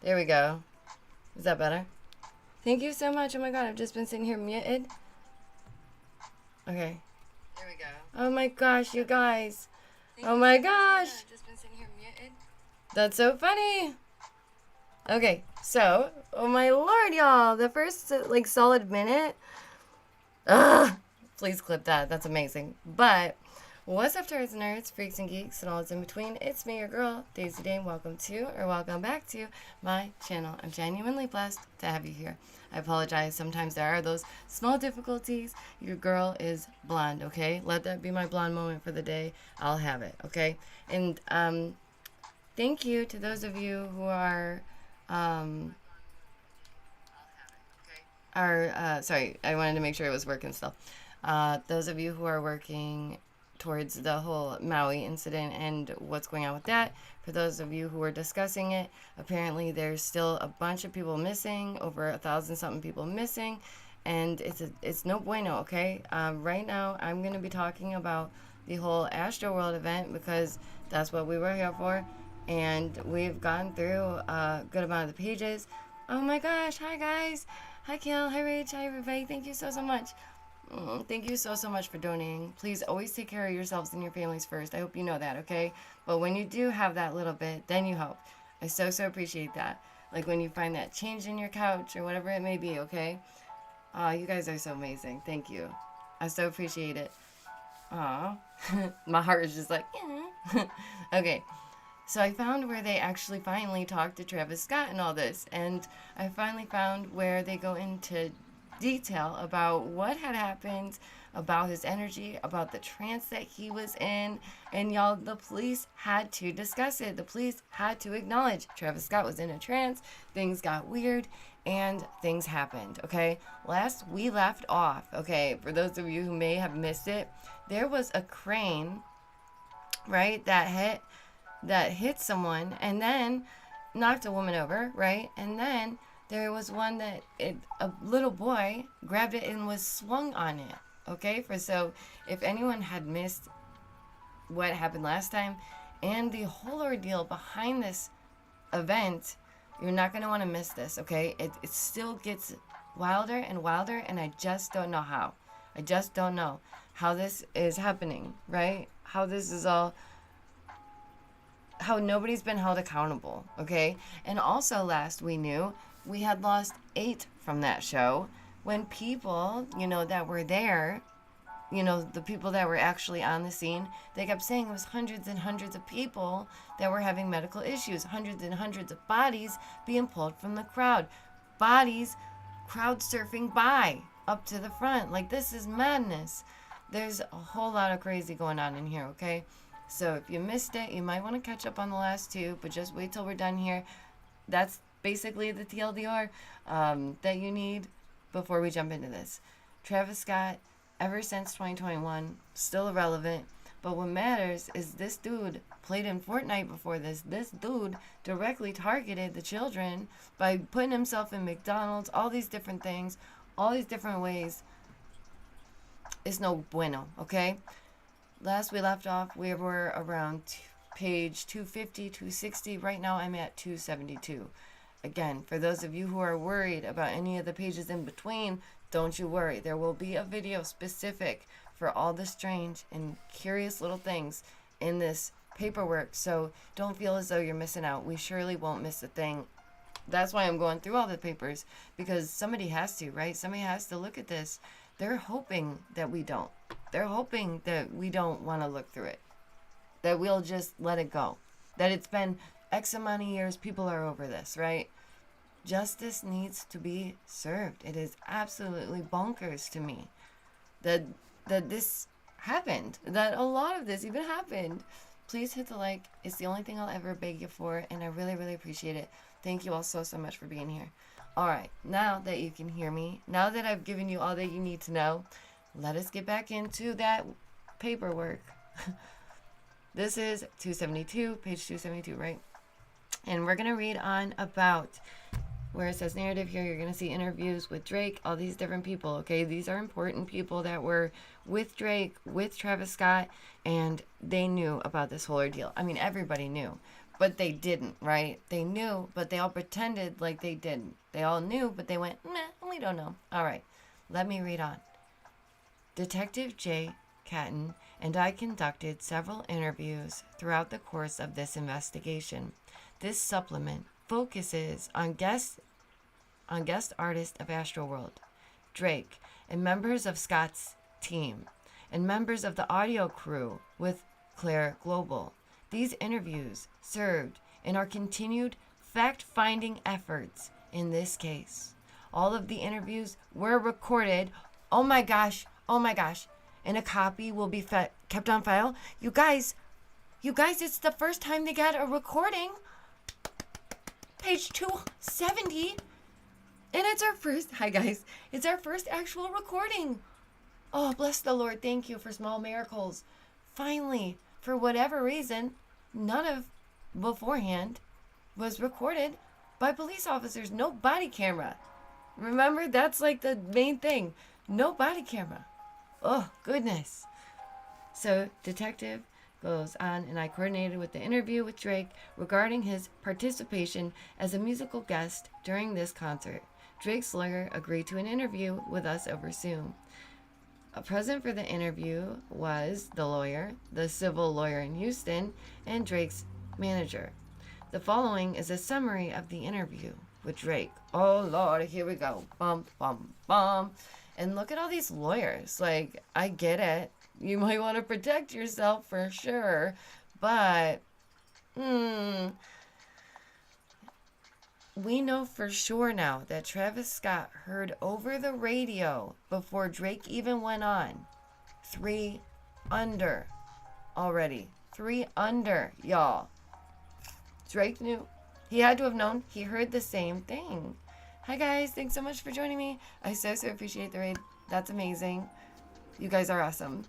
There we go. Is that better? Thank you so much. Oh my god, I've just been sitting here muted. Okay. There we go. Oh my gosh, you guys. Oh my gosh. I've just been sitting here muted. That's so funny. Okay, so, oh my lord, y'all. The first, like, solid minute. Ugh. Please clip that. That's amazing. But what's up, nerds and nerds, freaks and geeks, and all that's in between? It's me, your girl, Daisy Dane. Welcome to, or welcome back to, my channel. I'm genuinely blessed to have you here. I apologize. Sometimes there are those small difficulties. Your girl is blonde, okay? Let that be my blonde moment for the day. I'll have it, okay? And thank you to those of you who are sorry, I wanted to make sure it was working still. Those of you who are working towards the whole Maui incident and what's going on with that, for those of you who are discussing it, apparently there's still a bunch of people missing, over 1,000 something people missing, and it's no bueno, okay? Right now, I'm going to be talking about the whole AstroWorld event because that's what we were here for, and we've gone through a good amount of the pages. Oh my gosh, hi guys! Hi Kale, hi Rach, hi everybody, thank you so much. Thank you so much for donating. Please always take care of yourselves and your families first. I hope you know that, okay? But when you do have that little bit, then you help. I so appreciate that. Like when you find that change in your couch or whatever it may be, okay? You guys are so amazing. Thank you. I so appreciate it. Aw. My heart is just like, yeah. Okay. So I found where they actually finally talked to Travis Scott and all this. And I finally found where they go into detail about what had happened, about his energy, about the trance that he was in. And y'all, the police had to discuss it. The police had to acknowledge Travis Scott was in a trance. Things got weird and things happened, okay? Last we left off, okay, for those of you who may have missed it, there was a crane, right, that hit someone and then knocked a woman over, right? And then there was one that a little boy grabbed it and was swung on it, okay? So if anyone had missed what happened last time and the whole ordeal behind this event, you're not going to want to miss this, okay? It still gets wilder and wilder, and I just don't know how. I just don't know how this is happening, right? How this is all... how nobody's been held accountable, okay? And also last we knew, we had lost 8 from that show when people, that were there, the people that were actually on the scene, they kept saying it was hundreds and hundreds of people that were having medical issues, hundreds and hundreds of bodies being pulled from the crowd, bodies crowd surfing by up to the front. Like, this is madness. There's a whole lot of crazy going on in here, okay? So if you missed it, you might want to catch up on the last 2, but just wait till we're done here. That's basically the TLDR that you need before we jump into this. Travis Scott, ever since 2021, still irrelevant. But what matters is this dude played in Fortnite before this. This dude directly targeted the children by putting himself in McDonald's, all these different things, all these different ways. It's no bueno, okay? Last we left off, we were around page 250, 260. Right now, I'm at 272. Again, for those of you who are worried about any of the pages in between, don't you worry. There will be a video specific for all the strange and curious little things in this paperwork. So don't feel as though you're missing out. We surely won't miss a thing. That's why I'm going through all the papers, because somebody has to, right? Somebody has to look at this. They're hoping that we don't. They're hoping that we don't want to look through it, that we'll just let it go, that it's been X amount of years, people are over this, right? Justice needs to be served. It is absolutely bonkers to me that this happened, that a lot of this even happened. Please hit the like. It's the only thing I'll ever beg you for, and I really, really appreciate it. Thank you all so much for being here. All right, now that you can hear me, now that I've given you all that you need to know, let us get back into that paperwork. This is 272, page 272, right? And we're going to read on about where it says narrative here. You're going to see interviews with Drake, all these different people, okay? These are important people that were with Drake, with Travis Scott, and they knew about this whole ordeal. I mean, everybody knew. but they didn't, right? They knew, but they all pretended like they didn't. They all knew, but they went, meh, we don't know. All right, let me read on. Detective Jay Catton and I conducted several interviews throughout the course of this investigation. This supplement focuses on guest artist of AstroWorld, Drake, and members of Scott's team, and members of the audio crew with Claire Global. These interviews served in our continued fact-finding efforts in this case. All of the interviews were recorded. Oh my gosh, and a copy will be kept on file. You guys, it's the first time they got a recording. Page 270. And it's our first, hi guys, it's our first actual recording. Oh, bless the Lord. Thank you for small miracles. Finally, for whatever reason, none of beforehand was recorded by police officers. No body camera. Remember, that's like the main thing. No body camera. Oh, goodness. So, detective goes on, and I coordinated with the interview with Drake regarding his participation as a musical guest during this concert. Drake's lawyer agreed to an interview with us over Zoom. Present for the interview was the lawyer, the civil lawyer in Houston, and Drake's manager. The following is a summary of the interview with Drake. Oh, Lord, here we go. Bum, bum, bum. And look at all these lawyers. Like, I get it. You might want to protect yourself for sure, but we know for sure now that Travis Scott heard over the radio before Drake even went on. 3 under already. 3 under, y'all. Drake knew. He had to have known. He heard the same thing. Hi, guys. Thanks so much for joining me. I so appreciate the raid. That's amazing. You guys are awesome.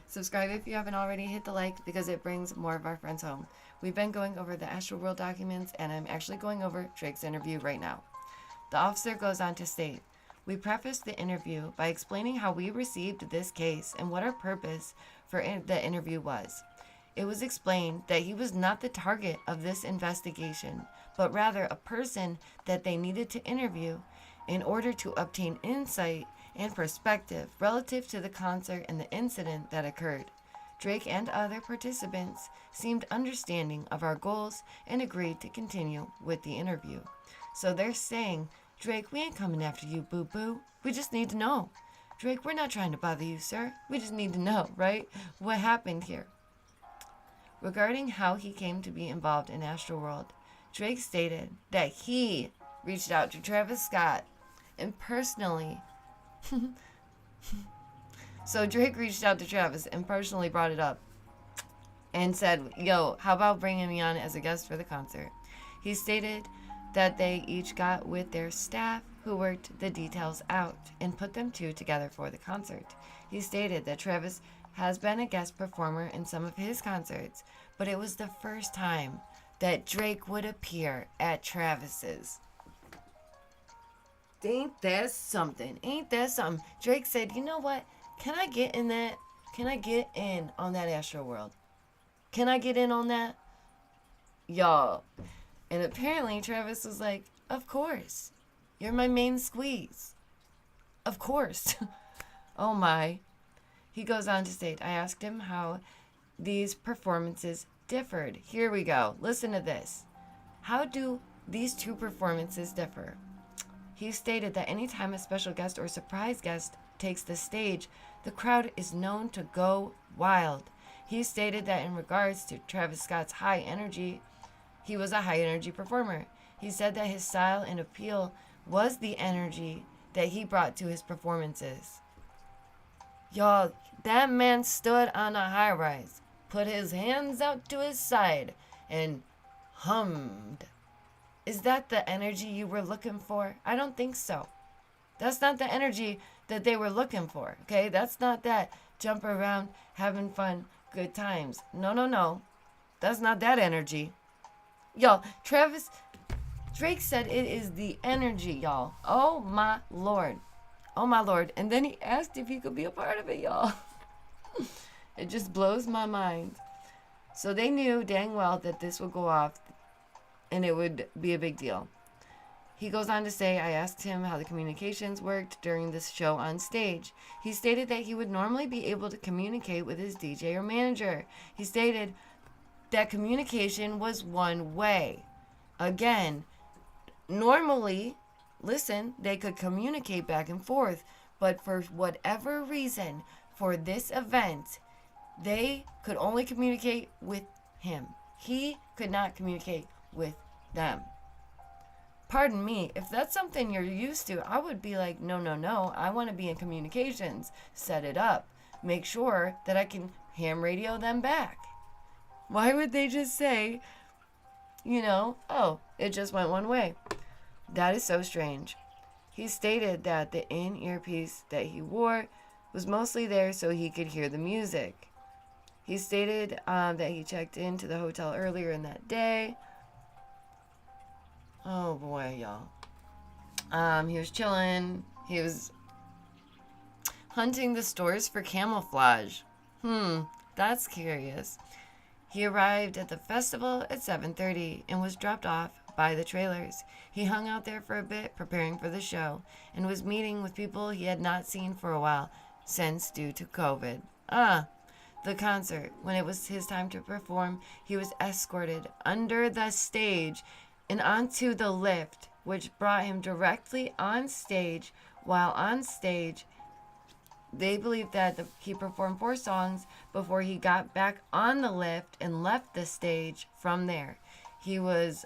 Subscribe if you haven't already. Hit the like because it brings more of our friends home. We've been going over the AstroWorld documents, and I'm actually going over Drake's interview right now. The officer goes on to state, we prefaced the interview by explaining how we received this case and what our purpose for the interview was. It was explained that he was not the target of this investigation, but rather a person that they needed to interview in order to obtain insight and perspective relative to the concert and the incident that occurred. Drake and other participants seemed understanding of our goals and agreed to continue with the interview. So they're saying, Drake, we ain't coming after you, boo-boo. We just need to know. Drake, we're not trying to bother you, sir. We just need to know, right? What happened here? Regarding how he came to be involved in AstroWorld, Drake stated that he reached out to Travis Scott and personally So Drake reached out to Travis and personally brought it up and said, yo, how about bringing me on as a guest for the concert? He stated that they each got with their staff who worked the details out and put them two together for the concert. He stated that Travis has been a guest performer in some of his concerts, but it was the first time that Drake would appear at Travis's. Ain't that something? Ain't that something? Drake said, you know what? Can I get in that? Can I get in on that AstroWorld? Can I get in on that? Y'all. And apparently Travis was like, of course. You're my main squeeze. Of course. Oh my. He goes on to state, I asked him how these performances differed. Here we go. Listen to this. How do these two performances differ? He stated that anytime a special guest or surprise guest takes the stage, the crowd is known to go wild. He stated that in regards to Travis Scott's high energy, he was a high energy performer. He said that his style and appeal was the energy that he brought to his performances. Y'all, that man stood on a high rise, put his hands out to his side, and hummed. Is that the energy you were looking for? I don't think so. That's not the energy that they were looking for, okay? That's not that jump around, having fun, good times. No. That's not that energy. Y'all, Drake said it is the energy, y'all. Oh my Lord. Oh my Lord. And then he asked if he could be a part of it, y'all. It just blows my mind. So they knew dang well that this would go off and it would be a big deal. He goes on to say, I asked him how the communications worked during this show on stage. He stated that he would normally be able to communicate with his DJ or manager. He stated that communication was one way. Again, normally, listen, they could communicate back and forth, but for whatever reason, for this event, they could only communicate with him. He could not communicate with them. Pardon me, if that's something you're used to, I would be like, no, I want to be in communications. Set it up. Make sure that I can ham radio them back. Why would they just say, oh, it just went one way? That is so strange. He stated that the in-ear piece that he wore was mostly there so he could hear the music. He stated that he checked into the hotel earlier in that day. Oh boy, y'all. He was chilling. He was hunting the stores for camouflage. That's curious. He arrived at the festival at 7:30 and was dropped off by the trailers. He hung out there for a bit, preparing for the show, and was meeting with people he had not seen for a while since due to COVID. The concert. When it was his time to perform, he was escorted under the stage and onto the lift, which brought him directly on stage. While on stage, they believe that he performed 4 songs before he got back on the lift and left the stage from there. He was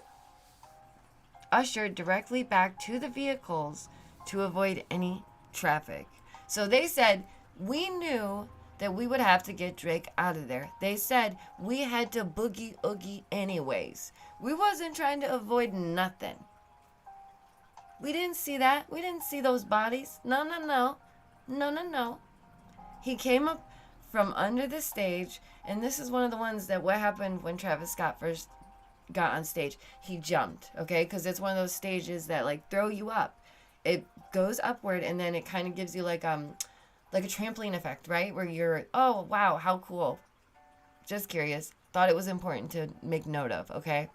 ushered directly back to the vehicles to avoid any traffic. So they said, we knew that we would have to get Drake out of there. They said we had to boogie oogie anyways. We wasn't trying to avoid nothing. We didn't see that. We didn't see those bodies. No. He came up from under the stage, and this is one of the ones that what happened when Travis Scott first got on stage. He jumped, okay? Because it's one of those stages that like throw you up. It goes upward, and then it kind of gives you like a trampoline effect, right? Where you're, oh, wow, how cool. Just curious. Thought it was important to make note of, okay?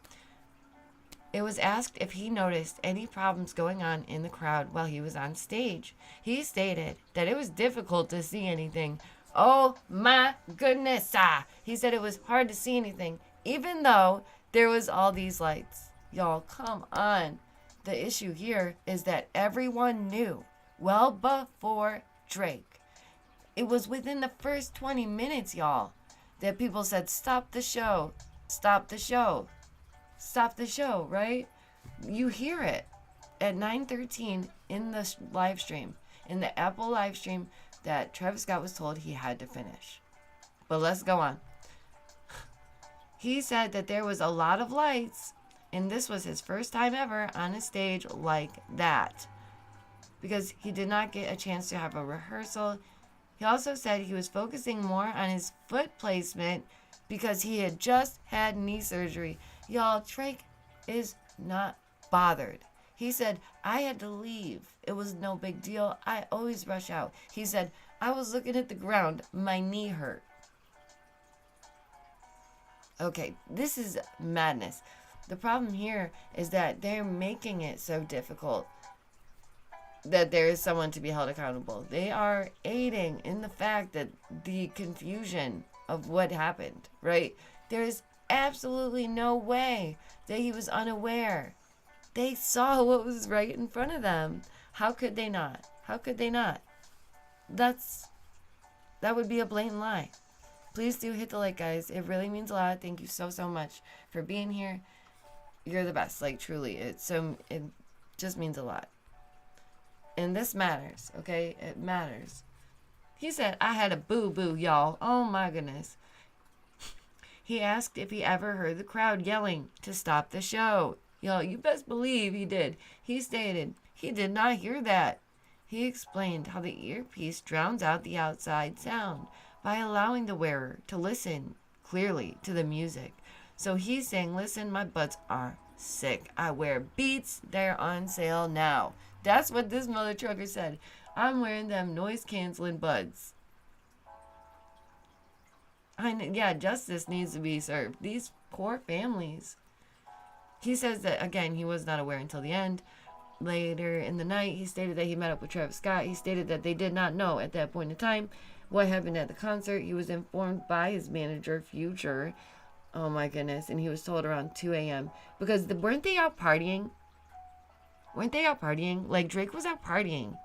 It was asked if he noticed any problems going on in the crowd while he was on stage. He stated that it was difficult to see anything. Oh my goodness. He said it was hard to see anything, even though there was all these lights. Y'all, come on. The issue here is that everyone knew well before Drake. It was within the first 20 minutes, y'all, that people said, stop the show, stop the show. Stop the show, right? You hear it at 9:13 in the live stream, in the Apple live stream that Travis Scott was told he had to finish. But let's go on. He said that there was a lot of lights, and this was his first time ever on a stage like that, because he did not get a chance to have a rehearsal. He also said he was focusing more on his foot placement because he had just had knee surgery. Y'all, Drake is not bothered. He said, I had to leave. It was no big deal. I always rush out. He said, I was looking at the ground. My knee hurt. Okay, this is madness. The problem here is that they're making it so difficult that there is someone to be held accountable. They are aiding in the fact that the confusion of what happened, right? There's absolutely no way that he was unaware. They saw what was right in front of them. How could they not? How could they not? That would be a blatant lie. Please do hit the like, guys. It really means a lot. Thank you so much for being here. You're the best. Like, truly. It just means a lot. And this matters, okay? It matters. He said, I had a boo-boo, y'all. Oh my goodness. He asked if he ever heard the crowd yelling to stop the show. Y'all, you best believe he did. He stated he did not hear that. He explained how the earpiece drowns out the outside sound by allowing the wearer to listen clearly to the music. So he's saying, listen, my buds are sick. I wear Beats. They're on sale now. That's what this mother trucker said. I'm wearing them noise-canceling buds. Yeah, justice needs to be served. These poor families. He says that, again, he was not aware until the end. Later in the night, he stated that he met up with Travis Scott. He stated that they did not know at that point in time what happened at the concert. He was informed by his manager, Future. Oh my goodness. And he was told around 2 a.m. Because weren't they out partying? Weren't they out partying? Like, Drake was out partying.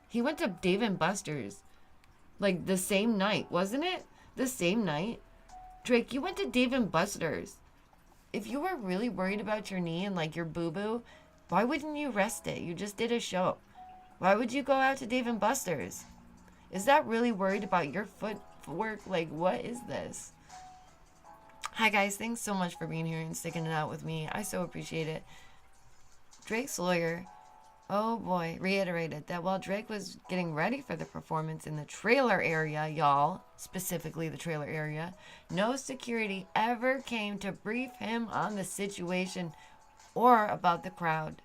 He went to Dave and Buster's. Like, the same night, wasn't it? The same night? Drake, you went to Dave and Buster's. If you were really worried about your knee and, like, your boo-boo, why wouldn't you rest it? You just did a show. Why would you go out to Dave and Buster's? Is that really worried about your footwork? Like, what is this? Hi, guys. Thanks so much for being here and sticking it out with me. I so appreciate it. Drake's lawyer, oh boy, reiterated that while Drake was getting ready for the performance in the trailer area, y'all, specifically the trailer area, no security ever came to brief him on the situation or about the crowd.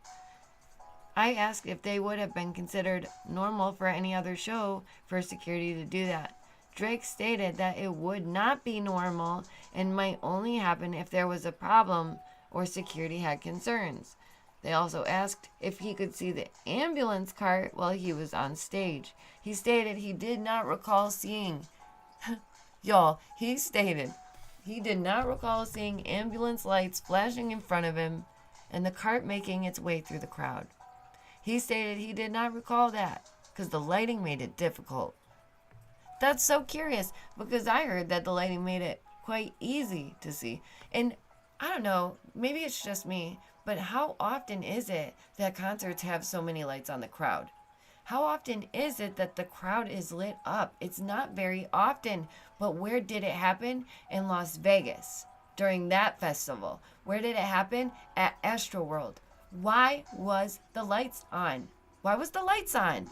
I asked if they would have been considered normal for any other show for security to do that. Drake stated that it would not be normal and might only happen if there was a problem or security had concerns. They also asked if he could see the ambulance cart while he was on stage. He stated he did not recall seeing... Y'all, he stated he did not recall seeing ambulance lights flashing in front of him and the cart making its way through the crowd. He stated he did not recall that because the lighting made it difficult. That's so curious because I heard that the lighting made it quite easy to see. And I don't know, maybe it's just me, but how often is it that concerts have so many lights on the crowd? How often is it that the crowd is lit up? It's not very often, but where did it happen? In Las Vegas during that festival. Where did it happen? At AstroWorld. Why was the lights on? Why was the lights on?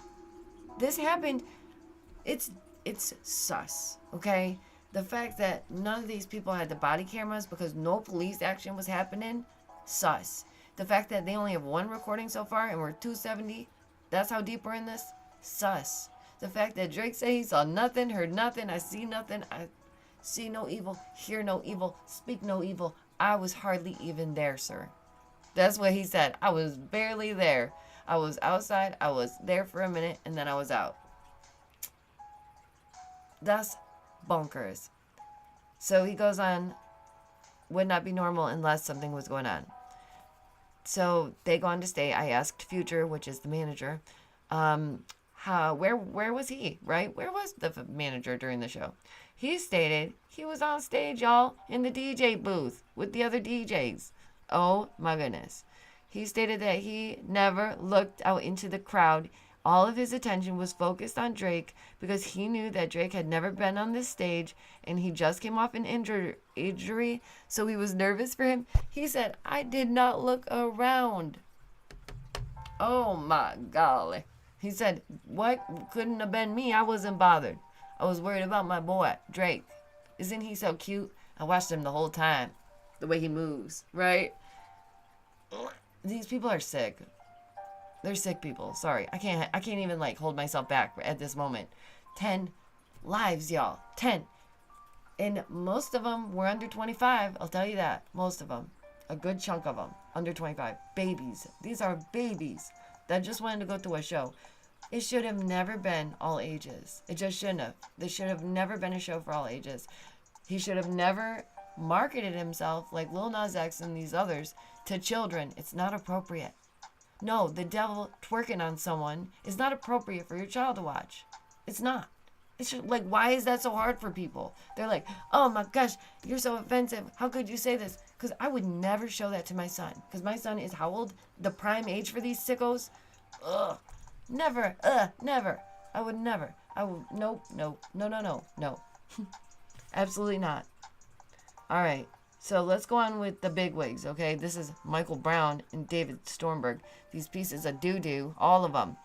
This happened. It's sus, okay? The fact that none of these people had the body cameras because no police action was happening, sus. The fact that they only have one recording so far and we're 270, that's how deep we're in this, sus. The fact that Drake said he saw nothing, heard nothing, I see nothing, I see no evil, hear no evil, speak no evil. I was hardly even there, sir. That's what he said. I was barely there. I was outside, I was there for a minute, and then I was out. That's bonkers. So he goes on, would not be normal unless something was going on. So they go on to stay. I asked Future, which is the manager, where was he, right? Where was the manager during the show? He stated he was on stage, y'all, in the DJ booth with the other DJs. Oh my goodness. He stated that he never looked out into the crowd. All of his attention was focused on Drake because he knew that Drake had never been on this stage and he just came off an injury, so he was nervous for him. He said, I did not look around. Oh my golly. He said, what? Couldn't have been me. I wasn't bothered. I was worried about my boy, Drake. Isn't he so cute? I watched him the whole time. The way he moves, right? These people are sick. They're sick people. Sorry. I can't even like hold myself back at this moment. 10 lives, y'all. 10. And most of them were under 25. I'll tell you that. Most of them. A good chunk of them. Under 25. Babies. These are babies that just wanted to go to a show. It should have never been all ages. It just shouldn't have. This should have never been a show for all ages. He should have never marketed himself like Lil Nas X and these others to children. It's not appropriate. No, the devil twerking on someone is not appropriate for your child to watch. It's not. It's just, like, why is that so hard for people? They're like, oh my gosh, you're so offensive. How could you say this? Because I would never show that to my son. Because my son is how old? The prime age for these sickos? Ugh. Never. Never. I would never. I would. Nope. No. Absolutely not. All right. So let's go on with the bigwigs, okay? This is Michael Brown and David Stormberg. These pieces of doo-doo, all of them.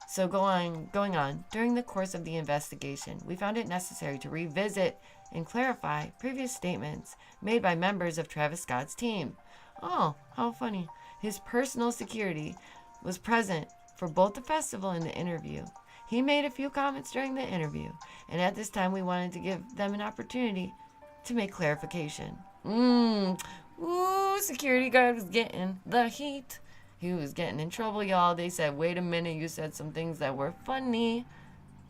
So going on. During the course of the investigation, we found it necessary to revisit and clarify previous statements made by members of Travis Scott's team. Oh, how funny. His personal security was present for both the festival and the interview. He made a few comments during the interview, and at this time we wanted to give them an opportunity to make clarification. Security guard was getting the heat. He was getting in trouble, y'all. They said, wait a minute, you said some things that were funny.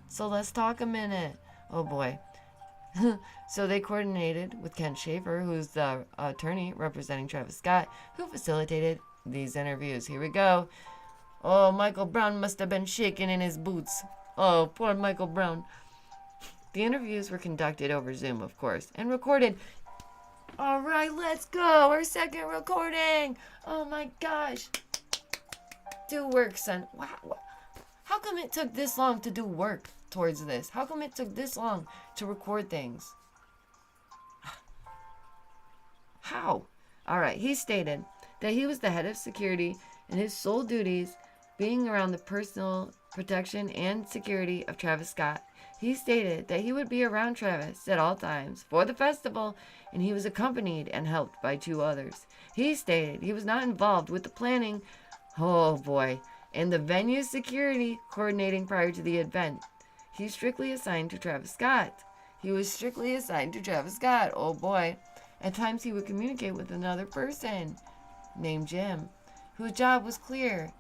So let's talk a minute. Oh boy. So they coordinated with Ken Schaefer, who's the attorney representing Travis Scott, who facilitated these interviews. Here we go. Oh, Michael Brown must have been shaking in his boots. Oh, poor Michael Brown. The interviews were conducted over Zoom, of course, and recorded. All right, let's go. Our second recording. Oh my gosh. Do work, son. Wow. How come it took this long to do work towards this? How come it took this long to record things? How? All right, he stated that he was the head of security and his sole duties being around the personal protection and security of Travis Scott. He stated that he would be around Travis at all times for the festival, and he was accompanied and helped by 2 others. He stated he was not involved with the planning, oh boy, and the venue security coordinating prior to the event. He's strictly assigned to Travis Scott. He was strictly assigned to Travis Scott, oh boy. At times he would communicate with another person named Jim, whose job was clear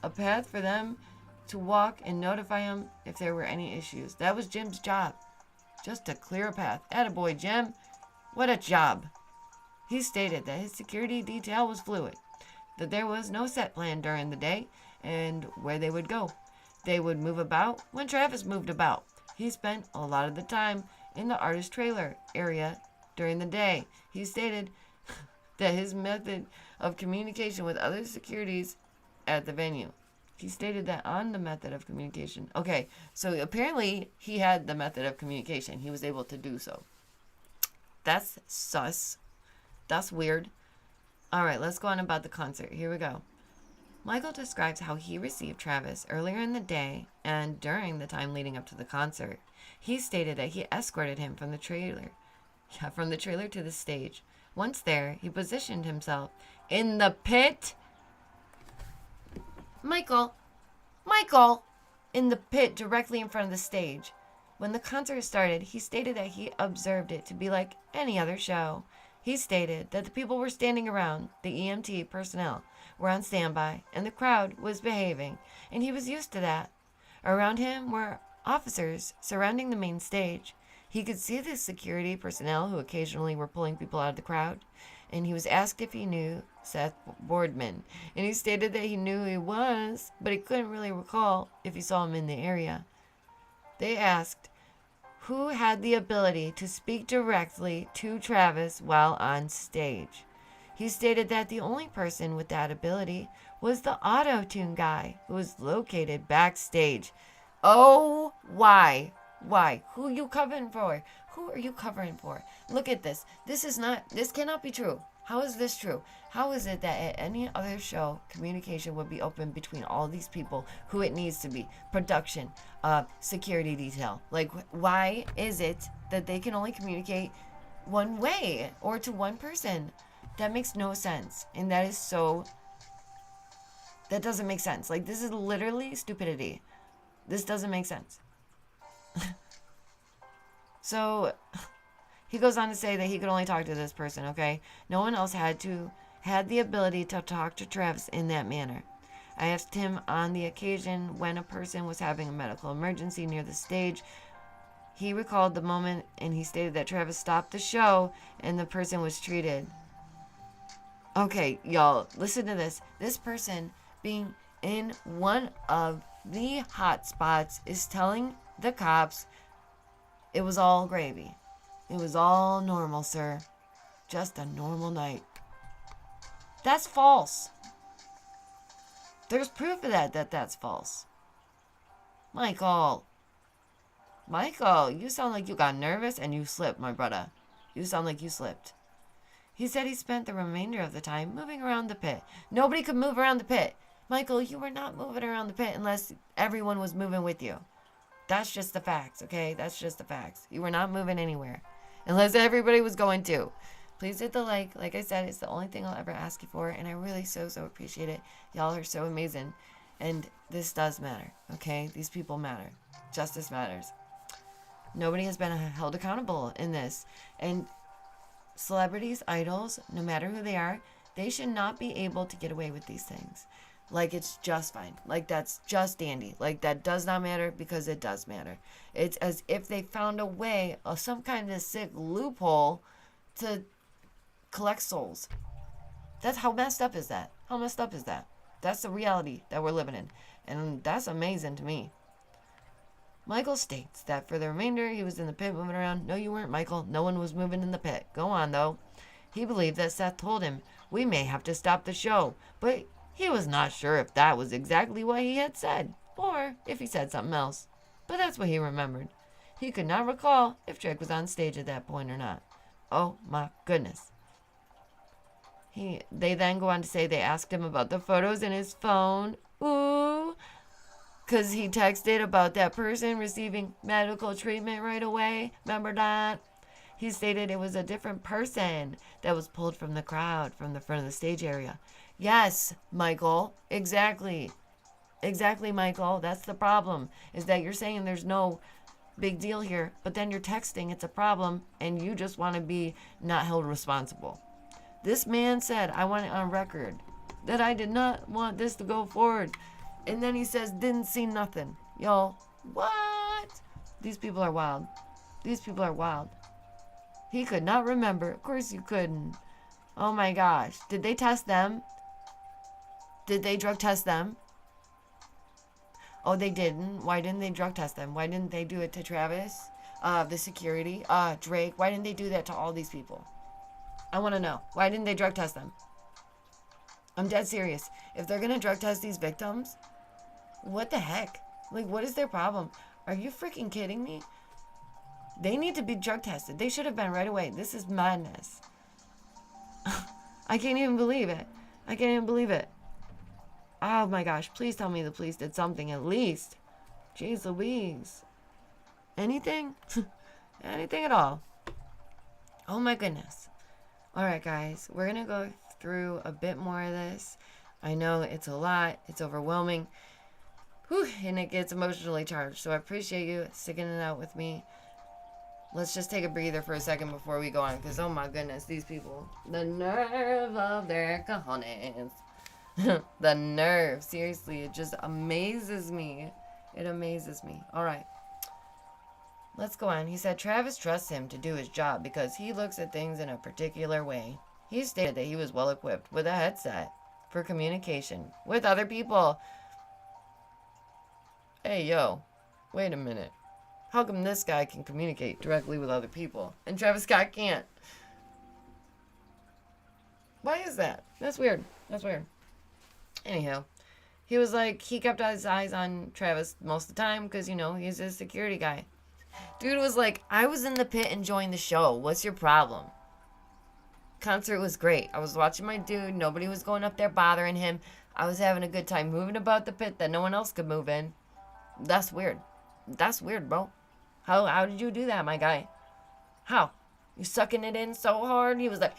a path for them to walk and notify him if there were any issues. That was Jim's job, just to clear a path. Attaboy, Jim. What a job. He stated that his security detail was fluid, that there was no set plan during the day and where they would go. They would move about when Travis moved about. He spent a lot of the time in the artist trailer area during the day. He stated that his method of communication with other securities at the venue. He stated that on the method of communication. Okay, so apparently he had the method of communication. He was able to do so. That's sus. That's weird. All right, let's go on about the concert. Here we go. Michael describes how he received Travis earlier in the day and during the time leading up to the concert. He stated that he escorted him from the trailer to the stage. Once there, he positioned himself in the pit. Michael, in the pit directly in front of the stage. When the concert started, he stated that he observed it to be like any other show. He stated that the people were standing around, the EMT personnel were on standby, and the crowd was behaving, and he was used to that. Around him were officers surrounding the main stage. He could see the security personnel who occasionally were pulling people out of the crowd, and he was asked if he knew Seth Boardman, and he stated that he knew who he was, but he couldn't really recall if he saw him in the area. They asked who had the ability to speak directly to Travis while on stage. He stated that the only person with that ability was the auto-tune guy who was located backstage. Oh, why? Why? Who are you covering for? Who are you covering for? Look at this. This cannot be true. How is this true? How is it that at any other show, communication would be open between all these people who it needs to be? Production, security detail. Like, why is it that they can only communicate one way or to one person? That makes no sense. And that doesn't make sense. Like, this is literally stupidity. This doesn't make sense. So he goes on to say that he could only talk to this person, okay? No one else had the ability to talk to Travis in that manner. I asked him on the occasion when a person was having a medical emergency near the stage. He recalled the moment, and he stated that Travis stopped the show and the person was treated. Okay, y'all, listen to this. This person, being in one of the hot spots, is telling the cops it was all gravy. It was all normal, sir. Just a normal night. That's false. There's proof of that's false. Michael, you sound like you got nervous and you slipped, my brother. You sound like you slipped. He said he spent the remainder of the time moving around the pit. Nobody could move around the pit. Michael, you were not moving around the pit unless everyone was moving with you. That's just the facts, okay? That's just the facts. You were not moving anywhere. Unless everybody was going to. Please hit the like. Like I said, it's the only thing I'll ever ask you for. And I really so appreciate it. Y'all are so amazing. And this does matter, okay? These people matter. Justice matters. Nobody has been held accountable in this. And celebrities, idols, no matter who they are, they should not be able to get away with these things. Like it's just fine. Like that's just dandy. Like that does not matter because it does matter. It's as if they found a way of some kind of sick loophole to collect souls. That's how messed up is that? How messed up is that? That's the reality that we're living in. And that's amazing to me. Michael states that for the remainder, he was in the pit moving around. No, you weren't, Michael. No one was moving in the pit. Go on, though. He believed that Seth told him, we may have to stop the show. But he was not sure if that was exactly what he had said, or if he said something else. But that's what he remembered. He could not recall if Drake was on stage at that point or not. Oh, my goodness. They then go on to say they asked him about the photos in his phone. Ooh. Because he texted about that person receiving medical treatment right away. Remember that? He stated it was a different person that was pulled from the crowd, from the front of the stage area. Yes, Michael. Exactly. Exactly, Michael. That's the problem. Is that you're saying there's no big deal here, but then you're texting it's a problem, and you just want to be not held responsible. This man said, I want it on record, that I did not want this to go forward. And then he says, didn't see nothing. Y'all, what? These people are wild. These people are wild. He could not remember. Of course you couldn't. Oh my gosh. Did they test them? Did they drug test them? Oh, they didn't. Why didn't they drug test them? Why didn't they do it to Travis? The security? Drake? Why didn't they do that to all these people? I want to know. Why didn't they drug test them? I'm dead serious. If they're going to drug test these victims, what the heck? Like, what is their problem? Are you freaking kidding me? They need to be drug tested. They should have been right away. This is madness. I can't even believe it. I can't even believe it. Oh my gosh. Please tell me the police did something at least. Jeez Louise. Anything? Anything at all. Oh my goodness. All right, guys. We're going to go through a bit more of this. I know it's a lot. It's overwhelming. Whew, and it gets emotionally charged. So I appreciate you sticking it out with me. Let's just take a breather for a second before we go on. Because, oh my goodness, these people. The nerve of their cojones. The nerve. Seriously, it just amazes me. It amazes me. All right. Let's go on. He said Travis trusts him to do his job because he looks at things in a particular way. He stated that he was well equipped with a headset for communication with other people. Hey, yo, wait a minute. How come this guy can communicate directly with other people and Travis Scott can't? Why is that? That's weird. That's weird. Anyhow, he was like, he kept his eyes on Travis most of the time because, you know, he's a security guy. Dude was like, I was in the pit enjoying the show. What's your problem? Concert was great. I was watching my dude. Nobody was going up there bothering him. I was having a good time moving about the pit that no one else could move in. That's weird. That's weird, bro. How did you do that, my guy? How? You sucking it in so hard? He was like,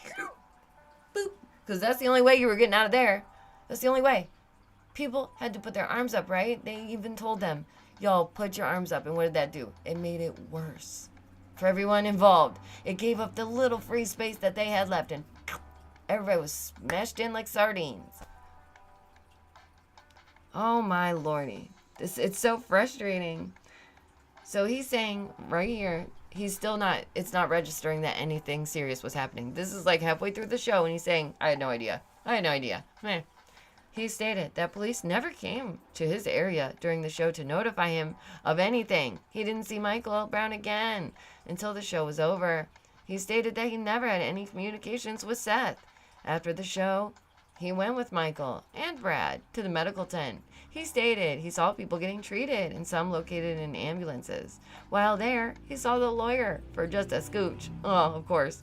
boop. Because that's the only way you were getting out of there. That's the only way. People had to put their arms up, right? They even told them, yo, put your arms up. And what did that do? It made it worse for everyone involved. It gave up the little free space that they had left. And everybody was smashed in like sardines. Oh, my lordy. It's so frustrating. So he's saying right here, it's not registering that anything serious was happening. This is like halfway through the show and he's saying, I had no idea. Meh. He stated that police never came to his area during the show to notify him of anything. He didn't see Michael Brown again until the show was over. He stated that he never had any communications with Seth. After the show, he went with Michael and Brad to the medical tent. He stated he saw people getting treated and some located in ambulances. While there, he saw the lawyer for just a scooch. Oh, of course.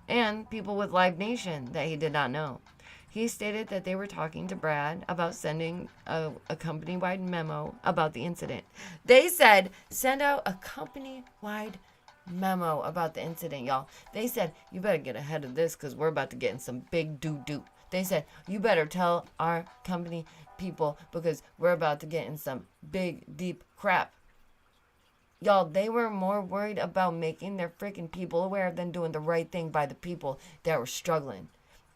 And people with Live Nation that he did not know. He stated that they were talking to Brad about sending a company-wide memo about the incident. They said, send out a company-wide memo about the incident, y'all. They said, you better get ahead of this because we're about to get in some big doo-doo. They said, you better tell our company people because we're about to get in some big, deep crap. Y'all, they were more worried about making their freaking people aware than doing the right thing by the people that were struggling.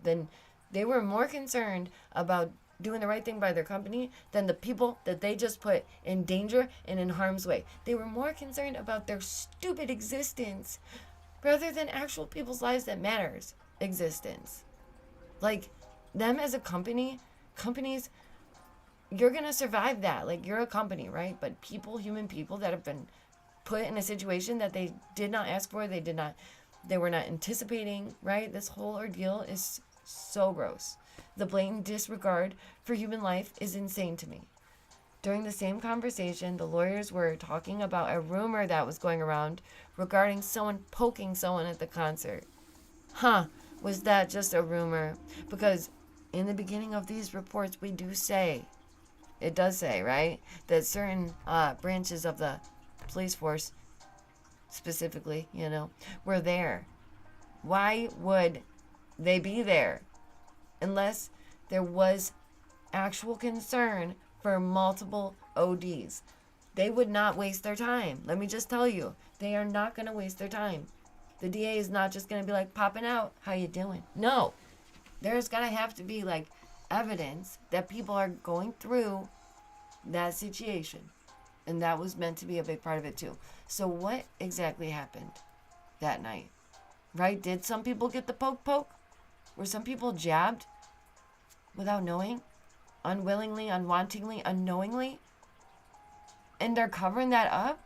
Then they were more concerned about doing the right thing by their company than the people that they just put in danger and in harm's way. They were more concerned about their stupid existence rather than actual people's lives that matters existence. Like, them as a companies, you're gonna survive that. Like, you're a company, right? But people, human people that have been put in a situation that they did not ask for, they were not anticipating, right? This whole ordeal is so gross. The blatant disregard for human life is insane to me. During the same conversation, the lawyers were talking about a rumor that was going around regarding someone poking someone at the concert. Was that just a rumor? Because in the beginning of these reports, it does say, right, that certain branches of the police force, specifically, were there. Why would they be there? Unless there was actual concern for multiple ODs. They would not waste their time. Let me just tell you, they are not going to waste their time. The DA is not just going to be like popping out, how you doing? No. There's going to have to be like evidence that people are going through that situation. And that was meant to be a big part of it too. So what exactly happened that night? Right? Did some people get the poke? Were some people jabbed without knowing? Unwillingly, unwantingly, unknowingly? And they're covering that up?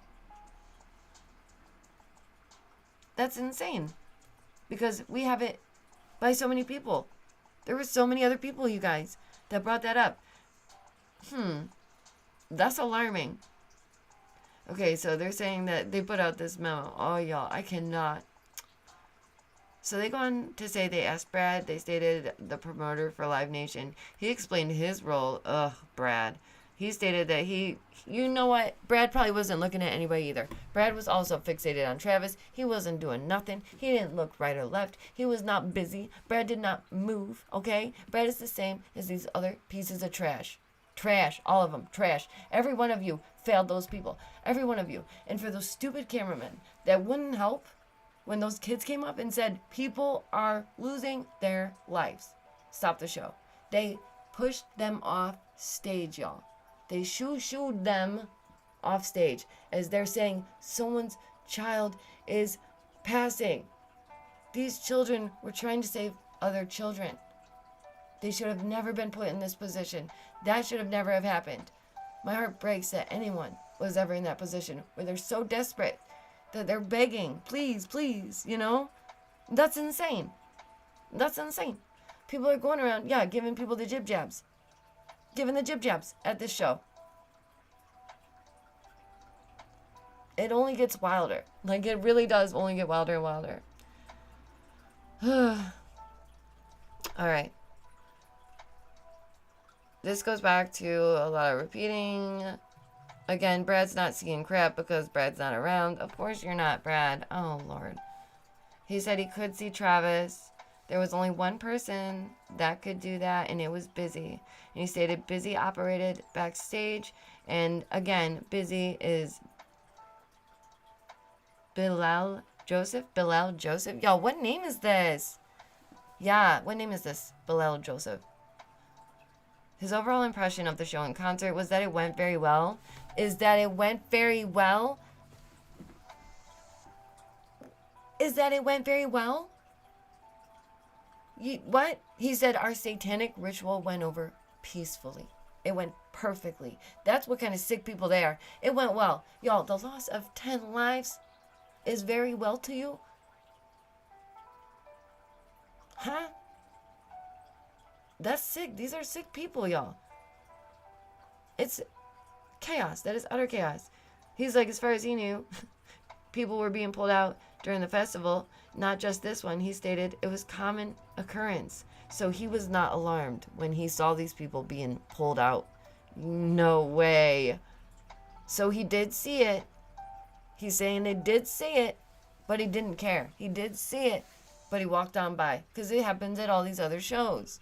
That's insane. Because we have it by so many people. There were so many other people, you guys, that brought that up. That's alarming. Okay, so they're saying that they put out this memo. Oh, y'all, I cannot. So they go on to say they asked Brad. They stated the promoter for Live Nation. He explained his role. Brad. He stated that you know what? Brad probably wasn't looking at anybody either. Brad was also fixated on Travis. He wasn't doing nothing. He didn't look right or left. He was not busy. Brad did not move, okay? Brad is the same as these other pieces of trash. Trash. All of them. Trash. Every one of you failed those people. Every one of you. And for those stupid cameramen that wouldn't help when those kids came up and said, people are losing their lives, stop the show. They pushed them off stage, y'all. They shooed them off stage as they're saying someone's child is passing. These children were trying to save other children. They should have never been put in this position. That should have never have happened. My heart breaks that anyone was ever in that position where they're so desperate that they're begging, please, please, That's insane. That's insane. People are going around, giving people the jib jabs. Giving the jib jabs at this show. It only gets wilder. Like, it really does only get wilder and wilder. All right. This goes back to a lot of repeating. Again, Brad's not seeing crap because Brad's not around. Of course you're not, Brad. Oh, Lord. He said he could see Travis. There was only one person that could do that, and it was Busy. And he stated Busy operated backstage. And again, Busy is Bilal Joseph? Y'all, what name is this? Yeah, what name is this? Bilal Joseph. His overall impression of the show and concert was that it went very well. Is that it went very well? What? He said our satanic ritual went over peacefully. It went perfectly. That's what kind of sick people they are. It went well. Y'all, the loss of 10 lives is very well to you? Huh? That's sick. These are sick people, y'all. It's chaos. That is utter chaos. He's like, as far as he knew, people were being pulled out during the festival. Not just this one. He stated it was common occurrence. So he was not alarmed when he saw these people being pulled out. No way. So he did see it. He's saying they did see it, but he didn't care. He did see it, but he walked on by. Because it happens at all these other shows.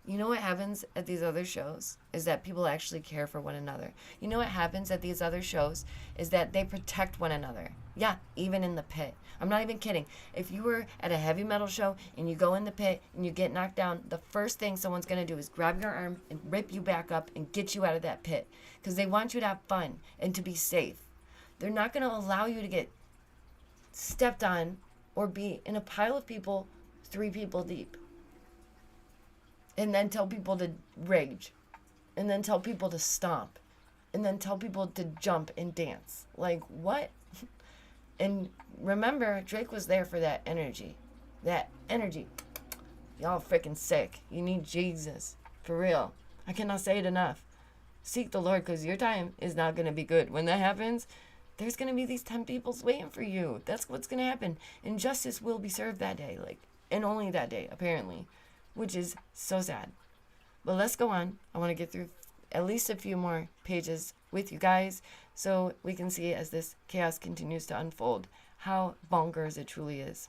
You know what happens at these other shows is that people actually care for one another. You know what happens at these other shows is that they protect one another. Yeah, even in the pit. I'm not even kidding. If you were at a heavy metal show and you go in the pit and you get knocked down, the first thing someone's going to do is grab your arm and rip you back up and get you out of that pit because they want you to have fun and to be safe. They're not going to allow you to get stepped on or be in a pile of people 3 people deep. And then tell people to rage. And then tell people to stomp. And then tell people to jump and dance. Like, what? And remember, Drake was there for that energy. That energy. Y'all freaking sick. You need Jesus. For real. I cannot say it enough. Seek the Lord because your time is not going to be good. When that happens, there's going to be these 10 peoples waiting for you. That's what's going to happen. And justice will be served that day. Like, and only that day, apparently. Which is so sad. But let's go on. I want to get through at least a few more pages with you guys so we can see as this chaos continues to unfold how bonkers it truly is.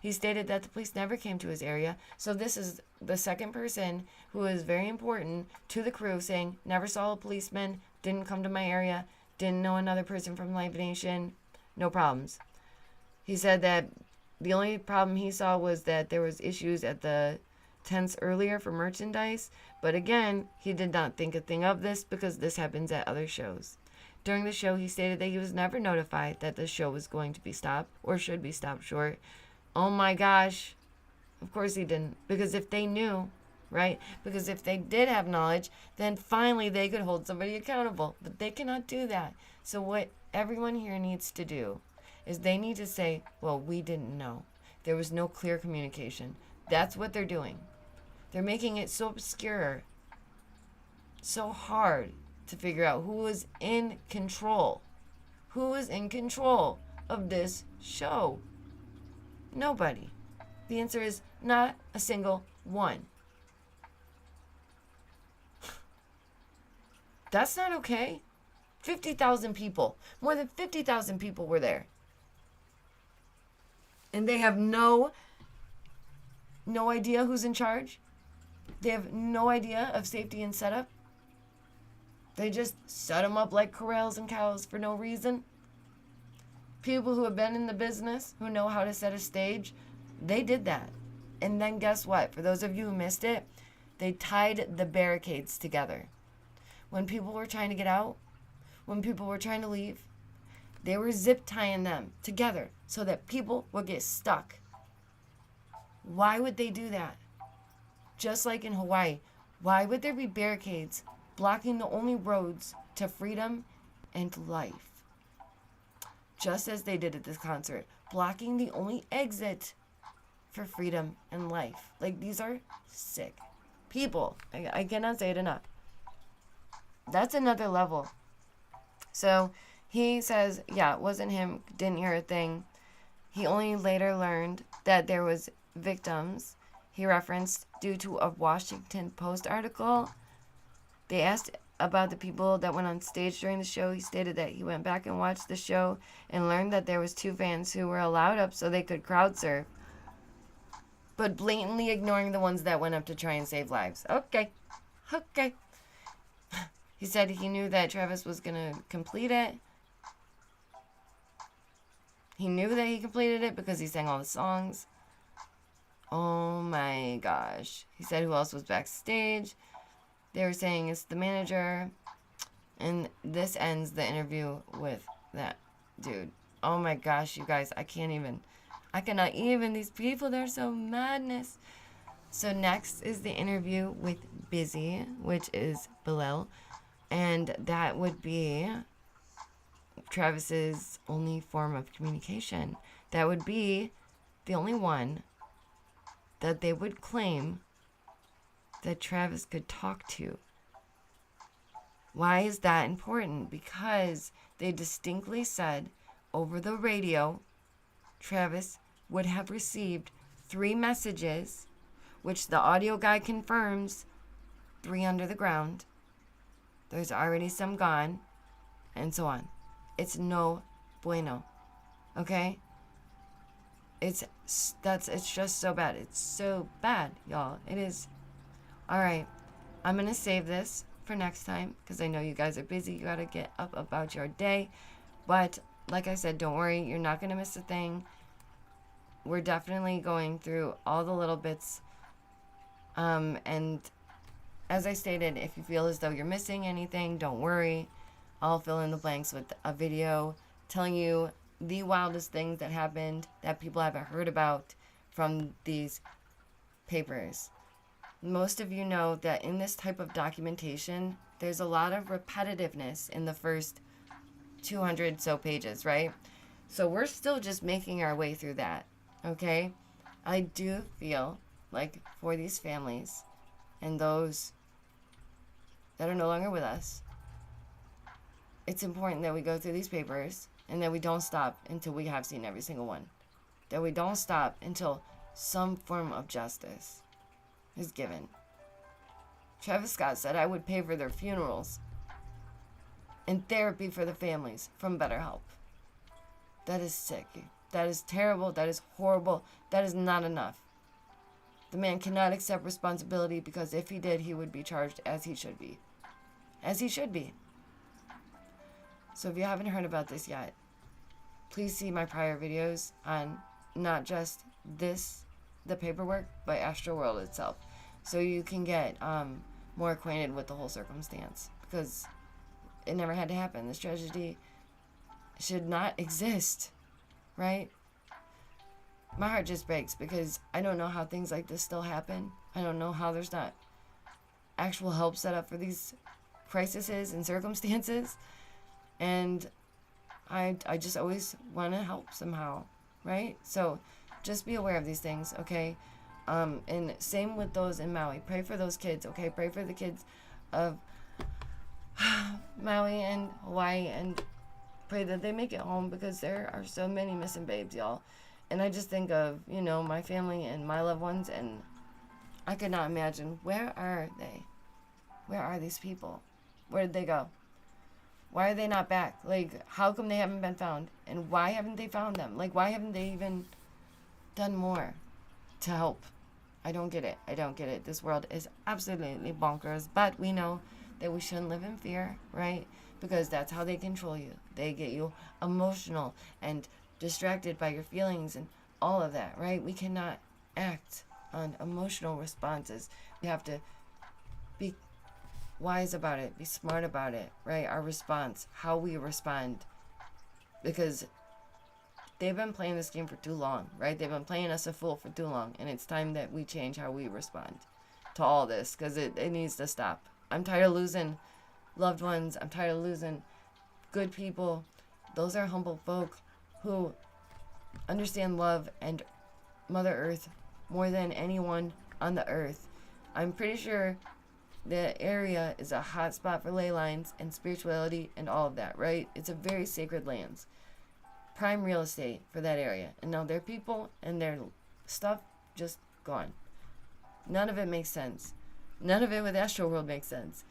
He stated that the police never came to his area. So this is the second person who is very important to the crew saying, never saw a policeman, didn't come to my area, didn't know another person from Live Nation, no problems. He said that the only problem he saw was that there was issues at the tents earlier for merchandise, but again, he did not think a thing of this because this happens at other shows. During the show, he stated that he was never notified that the show was going to be stopped or should be stopped short. Oh my gosh. Of course he didn't, because if they knew, right? Because if they did have knowledge, then finally they could hold somebody accountable, but they cannot do that. So what everyone here needs to do is they need to say, well, we didn't know. There was no clear communication. That's what they're doing. They're making it so obscure, so hard to figure out who is in control. Who is in control of this show? Nobody. The answer is not a single one. That's not okay. 50,000 people. More than 50,000 people were there. And they have no idea who's in charge. They have no idea of safety and setup. They just set them up like corrals and cows for no reason. People who have been in the business, who know how to set a stage, they did that. And then guess what? For those of you who missed it, they tied the barricades together. When people were trying to get out, when people were trying to leave, they were zip tying them together so that people would get stuck. Why would they do that? Just like in Hawaii, why would there be barricades blocking the only roads to freedom and life? Just as they did at this concert, blocking the only exit for freedom and life. Like, these are sick people. I cannot say it enough. That's another level. So he says, yeah, it wasn't him, didn't hear a thing. He only later learned that there was victims he referenced due to a Washington Post article. They asked about the people that went on stage during the show. He stated that he went back and watched the show and learned that there was 2 fans who were allowed up so they could crowd surf, but blatantly ignoring the ones that went up to try and save lives. Okay. He said he knew that Travis was going to complete it. He knew that he completed it because he sang all the songs. Oh my gosh. He said who else was backstage. They were saying it's the manager. And this ends the interview with that dude. Oh my gosh, you guys. I cannot even. These people, they're so madness. So next is the interview with Busy, which is Bilal. And that would be Travis's only form of communication. That would be the only one that they would claim that Travis could talk to. Why is that important? Because they distinctly said over the radio, Travis would have received 3 messages, which the audio guy confirms 3 under the ground. There's already some gone, and so on. It's no bueno. Okay? It's just so bad. It's so bad, y'all. It is All right. I'm going to save this for next time because I know you guys are busy. You got to get up about your day. But like I said, don't worry. You're not going to miss a thing. We're definitely going through all the little bits. And as I stated, if you feel as though you're missing anything, don't worry. I'll fill in the blanks with a video telling you the wildest things that happened that people haven't heard about from these papers. Most of you know that in this type of documentation, there's a lot of repetitiveness in the first 200 so pages, right? So we're still just making our way through that, okay? I do feel like for these families and those that are no longer with us, it's important that we go through these papers and that we don't stop until we have seen every single one. That we don't stop until some form of justice is given. Travis Scott said I would pay for their funerals and therapy for the families from BetterHelp. That is sick. That is terrible. That is horrible. That is not enough. The man cannot accept responsibility because if he did, he would be charged as he should be. As he should be. So if you haven't heard about this yet, please see my prior videos on not just this, the paperwork, but AstroWorld itself. So you can get more acquainted with the whole circumstance. Because it never had to happen. This tragedy should not exist. Right? My heart just breaks because I don't know how things like this still happen. I don't know how there's not actual help set up for these crises and circumstances. And I just always want to help somehow, right? So just be aware of these things, okay? And same with those in Maui. Pray for those kids, okay? Pray for the kids of Maui and Hawaii and pray that they make it home because there are so many missing babes, y'all. And I just think of, my family and my loved ones, and I could not imagine, where are they? Where are these people? Where did they go? Why are they not back? Like, how come they haven't been found? And why haven't they found them? Like, why haven't they even done more to help? I don't get it. This world is absolutely bonkers. But we know that we shouldn't live in fear, right? Because that's how they control you. They get you emotional and distracted by your feelings and all of that, right? We cannot act on emotional responses. We have to be wise about it, be smart about it, right? Our response, how we respond. Because they've been playing this game for too long, right? They've been playing us a fool for too long. And it's time that we change how we respond to all this because it needs to stop. I'm tired of losing loved ones. I'm tired of losing good people. Those are humble folk who understand love and Mother Earth more than anyone on the earth. I'm pretty sure the area is a hot spot for ley lines and spirituality and all of that, right? It's a very sacred lands. Prime real estate for that area. And now their people and their stuff just gone. None of it makes sense. None of it with AstroWorld makes sense.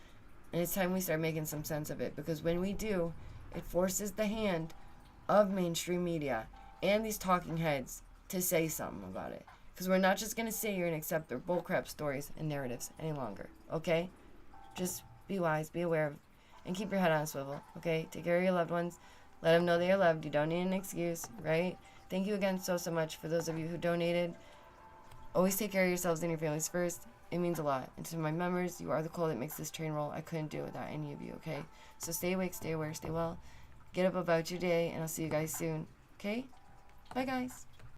And it's time we start making some sense of it, because when we do, it forces the hand of mainstream media and these talking heads to say something about it. Because we're not just going to sit here and accept their bullcrap stories and narratives any longer, okay? Just be wise, be aware, and keep your head on a swivel, okay? Take care of your loved ones. Let them know they are loved. You don't need an excuse, right? Thank you again so much for those of you who donated. Always take care of yourselves and your families first. It means a lot. And to my members, you are the coal that makes this train roll. I couldn't do it without any of you, okay? So stay awake, stay aware, stay well. Get up about your day, and I'll see you guys soon, okay? Bye, guys.